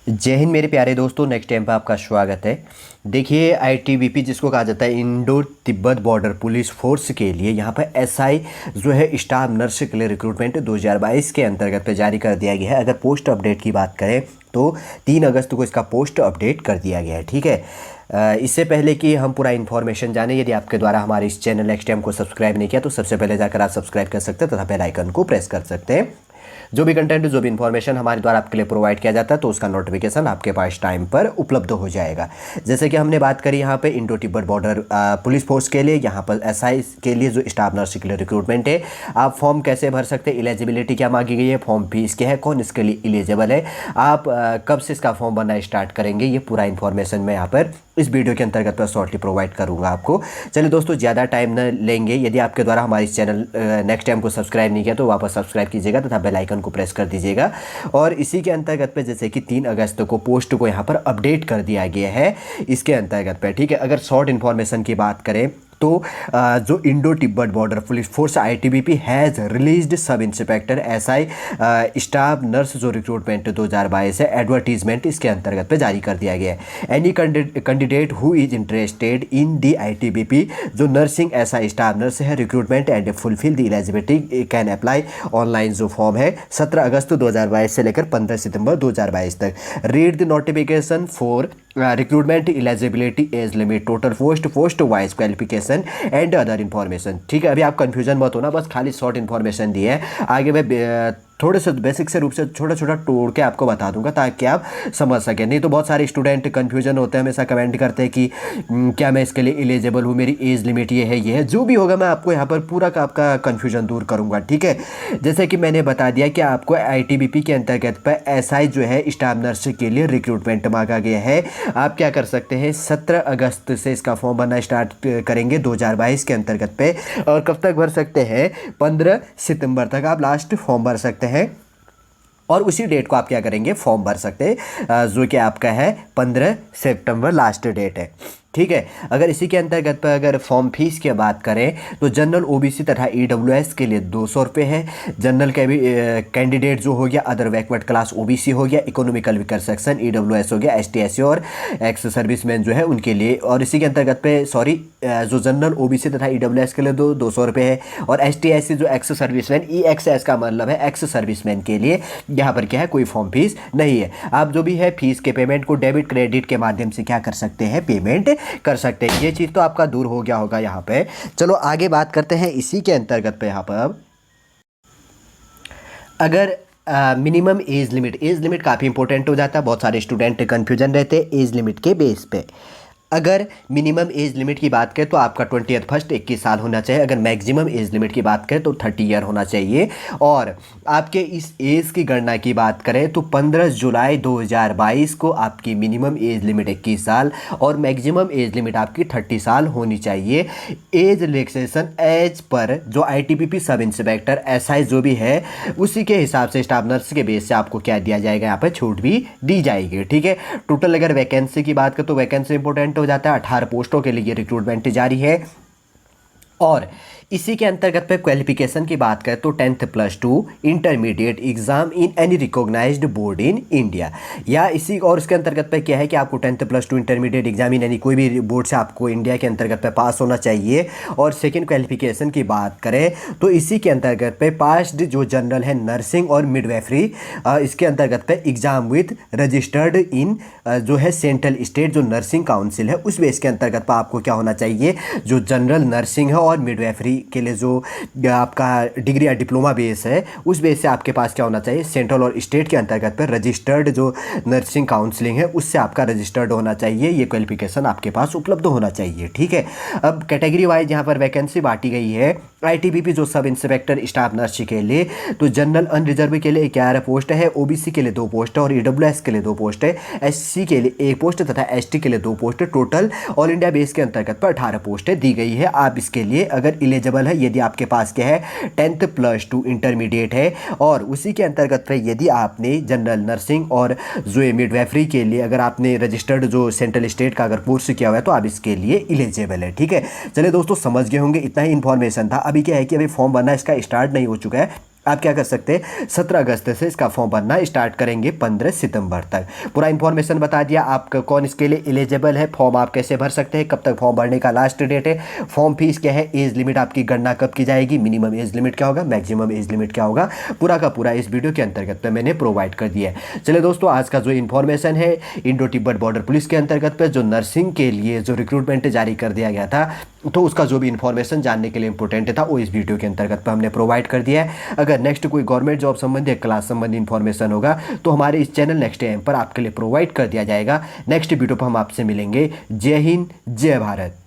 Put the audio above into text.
जय हिंद मेरे प्यारे दोस्तों, नेक्स्ट टाइम पर आपका स्वागत है। देखिए आईटीबीपी जिसको कहा जाता है Indo Tibet border police force के लिए यहाँ पर एसआई जो है स्टाफ नर्स के लिए रिक्रूटमेंट 2022 के अंतर्गत पे जारी कर दिया गया है। अगर पोस्ट अपडेट की बात करें तो 3 अगस्त को इसका पोस्ट अपडेट कर दिया गया है। ठीक है, इससे पहले कि हम पूरा इन्फॉर्मेशन जाने, यदि आपके द्वारा हमारे इस चैनल नेक्स्ट टाइम को सब्सक्राइब नहीं किया तो सबसे पहले जाकर आप सब्सक्राइब कर सकते हैं तथा बेल आइकन को प्रेस कर सकते हैं। जो भी कंटेंट, जो भी इन्फॉर्मेशन हमारे द्वारा आपके लिए प्रोवाइड किया जाता है तो उसका नोटिफिकेशन आपके पास टाइम पर उपलब्ध हो जाएगा। जैसे कि हमने बात करी यहाँ पे Indo Tibet border police force के लिए, यहाँ पर एसआई के लिए जो स्टाफ नर्स के लिए रिक्रूटमेंट है। आप फॉर्म कैसे भर सकते हैं, एलिजिबिलिटी क्या मांगी गई है, फॉर्म फीस क्या है, कौन इसके लिए एलिजिबल है, आप कब से इसका फॉर्म भरना स्टार्ट करेंगे, ये पूरा इन्फॉर्मेशन मैं यहाँ पर इस वीडियो के अंतर्गत पर शॉर्टली प्रोवाइड करूंगा आपको। चलिए दोस्तों, ज़्यादा टाइम न लेंगे। यदि आपके द्वारा हमारे इस चैनल नेक्स्ट टाइम को सब्सक्राइब नहीं किया तो वापस सब्सक्राइब कीजिएगा तथा बेल आइकन को प्रेस कर दीजिएगा। और इसी के अंतर्गत पे जैसे कि 3 अगस्त को पोस्ट को यहाँ पर अपडेट कर दिया गया है इसके अंतर्गत पे। ठीक है, अगर शॉर्ट इन्फॉर्मेशन की बात करें तो जो Indo Tibet border police force ITBP has released sub inspector SI staff nurse जो रिक्रूटमेंट 2022 है, एडवर्टीजमेंट इसके अंतर्गत पे जारी कर दिया गया है। Any candidate who is interested in the ITBP जो नर्सिंग एसआई स्टाफ नर्स है recruitment and fulfil the eligibility can apply online. जो फॉर्म है 17 अगस्त 2022 से लेकर 15 सितंबर 2022 तक। Read the notification for recruitment eligibility age limit total post wise qualification and other information. ठीक है, अभी आप कंफ्यूजन मत होना, बस खाली शॉर्ट इन्फॉर्मेशन दी है। आगे मैं थोड़े से बेसिक से रूप से छोटा छोटा तोड़ के आपको बता दूंगा ताकि आप समझ सकें। नहीं तो बहुत सारे स्टूडेंट कंफ्यूजन होते हैं, हमेशा कमेंट करते हैं कि क्या मैं इसके लिए एलिजिबल हूँ, मेरी एज लिमिट ये है। जो भी होगा मैं आपको यहाँ पर पूरा का आपका कंफ्यूजन दूर करूँगा। ठीक है, जैसे कि मैंने बता दिया कि आपको आईटीबीपी के अंतर्गत पर एसआई जो है स्टाफ नर्स के लिए रिक्रूटमेंट मांगा गया है। आप क्या कर सकते हैं, 17 अगस्त से इसका फॉर्म भरना स्टार्ट करेंगे 2022 के अंतर्गत पे, और कब तक भर सकते हैं, 15 सितंबर तक आप लास्ट फॉर्म भर सकते हैं। और उसी डेट को आप क्या करेंगे, फॉर्म भर सकते हैं, जो कि आपका है 15 सितंबर लास्ट डेट है। ठीक है, अगर इसी के अंतर्गत पर अगर फॉर्म फीस की बात करें तो जनरल ओबीसी तथा ईडब्ल्यूएस के लिए 200 रुपये है। जनरल कैंडिडेट जो हो गया, अदर बैकवर्ड क्लास ओबीसी हो गया, इकोनॉमिकल वीकर सेक्शन ईडब्ल्यूएस हो गया, एसटी एससी और एक्स सर्विसमैन जो है उनके लिए। और इसी के अंतर्गत पे जो जनरल ओबीसी तथा ईडब्ल्यूएस के लिए 200 रुपये है। और एसटी एससी जो एक्स सर्विसमैन, ईएक्सएस का मतलब है एक्स सर्विसमैन के लिए, यहाँ पर क्या है, कोई फॉर्म फीस नहीं है। आप जो भी है फीस के पेमेंट को डेबिट क्रेडिट के माध्यम से क्या कर सकते हैं, पेमेंट कर सकते हैं। ये चीज़ तो आपका दूर हो गया होगा यहाँ पे। चलो आगे बात करते हैं इसी के अंतर्गत पे। यहाँ पर अगर मिनिमम एज लिमिट काफ़ी इंपॉर्टेंट हो जाता है, बहुत सारे स्टूडेंट कन्फ्यूजन रहते हैं एज लिमिट के बेस पे। अगर मिनिमम एज लिमिट की बात करें तो आपका 21 21 साल होना चाहिए। अगर मैक्सिमम एज लिमिट की बात करें तो 30 ईयर होना चाहिए। और आपके इस एज की गणना की बात करें तो 15 जुलाई 2022 को आपकी मिनिमम एज लिमिट 21 साल और मैक्सिमम एज लिमिट आपकी 30 साल होनी चाहिए। एज रिलैक्सेशन एज पर जो आईटीबीपी सब इंस्पेक्टर एसआई जो भी है उसी के हिसाब से स्टाफ नर्स के बेस से आपको क्या दिया जाएगा, यहाँ पर छूट भी दी जाएगी। ठीक है, टोटल अगर वैकेंसी की बात करें तो वैकेंसी इंपॉर्टेंट हो जाता है। 18 पोस्टों के लिए रिक्रूटमेंट जारी है। और इसी के अंतर्गत पे क्वालिफिकेशन की बात करें तो 10th+2 intermediate exam in any recognised board in India, या इसी और इसके अंतर्गत पे क्या है कि आपको 10th+2 intermediate exam in any कोई भी बोर्ड से आपको इंडिया के अंतर्गत पे पास होना चाहिए। और सेकंड क्वालिफिकेशन की बात करें तो इसी के अंतर्गत पे पास्ड जो जनरल है नर्सिंग और मिडवाइफरी, इसके अंतर्गत पे एग्जाम विथ रजिस्टर्ड इन जो है सेंट्रल स्टेट जो नर्सिंग काउंसिल है उस बेस के अंतर्गत पर आपको क्या होना चाहिए, जो जनरल नर्सिंग है और मिडवाइफरी के लिए जो आपका डिग्री या डिप्लोमा बेस है उस बेस से आपके पास क्या होना चाहिए, सेंट्रल और स्टेट के अंतर्गत पर रजिस्टर्ड जो नर्सिंग काउंसलिंग है उससे आपका रजिस्टर्ड होना चाहिए। ये क्वालिफिकेशन आपके पास उपलब्ध होना चाहिए। ठीक है, अब कैटेगरी वाइज यहाँ पर वैकेंसी बांटी गई है। आईटीबीपी जो सब इंस्पेक्टर स्टाफ नर्स के लिए तो जनरल अनरिजर्व के लिए 11 पोस्ट है, ओबीसी के लिए 2 पोस्ट है और ईडब्ल्यूएस के लिए 2 पोस्ट है, एससी के लिए 1 पोस्ट तथा एसटी के लिए 2 post. Total all India base के अंतर्गत पर 18 पोस्टें दी गई है। आप इसके लिए अगर एलिजिबल है, यदि आपके पास क्या है 10th+2 इंटरमीडिएट है और उसी के अंतर्गत पर यदि आपने जनरल नर्सिंग और जो मिडवाइफरी के लिए अगर आपने रजिस्टर्ड जो सेंट्रल स्टेट का अगर कोर्स किया हुआ है तो आप इसके लिए एलिजिबल है। ठीक है, चलिए दोस्तों समझ गए होंगे, इतना ही इन्फॉर्मेशन था। अभी क्या है कि अभी फॉर्म भरना इसका स्टार्ट नहीं हो चुका है, आप क्या कर सकते हैं, 17 अगस्त से इसका फॉर्म भरना स्टार्ट करेंगे 15 सितंबर तक। पूरा इन्फॉर्मेशन बता दिया, आप कौन इसके लिए एलिजिबल है, फॉर्म आप कैसे भर सकते हैं, कब तक फॉर्म भरने का लास्ट डेट है, फॉर्म फीस क्या है, एज लिमिट आपकी गणना कब की जाएगी, मिनिमम एज लिमिट क्या होगा, मैक्सिमम एज लिमिट क्या होगा, पूरा का पूरा इस वीडियो के अंतर्गत पे मैंने प्रोवाइड कर दिया है। चलिए दोस्तों, आज का जो इन्फॉर्मेशन है इंडो तिब्बत बॉर्डर पुलिस के अंतर्गत पे जो नर्सिंग के लिए जो रिक्रूटमेंट जारी कर दिया गया था, तो उसका जो भी इन्फॉर्मेशन जानने के लिए इंपॉर्टेंट था वो इस वीडियो के अंतर्गत पे हमने प्रोवाइड कर दिया है। अगर नेक्स्ट कोई गवर्नमेंट जॉब संबंधी या क्लास संबंधी इन्फॉर्मेशन होगा तो हमारे इस चैनल नेक्स्ट टाइम पर आपके लिए प्रोवाइड कर दिया जाएगा। नेक्स्ट वीडियो पर हम आपसे मिलेंगे। जय हिंद, जय भारत।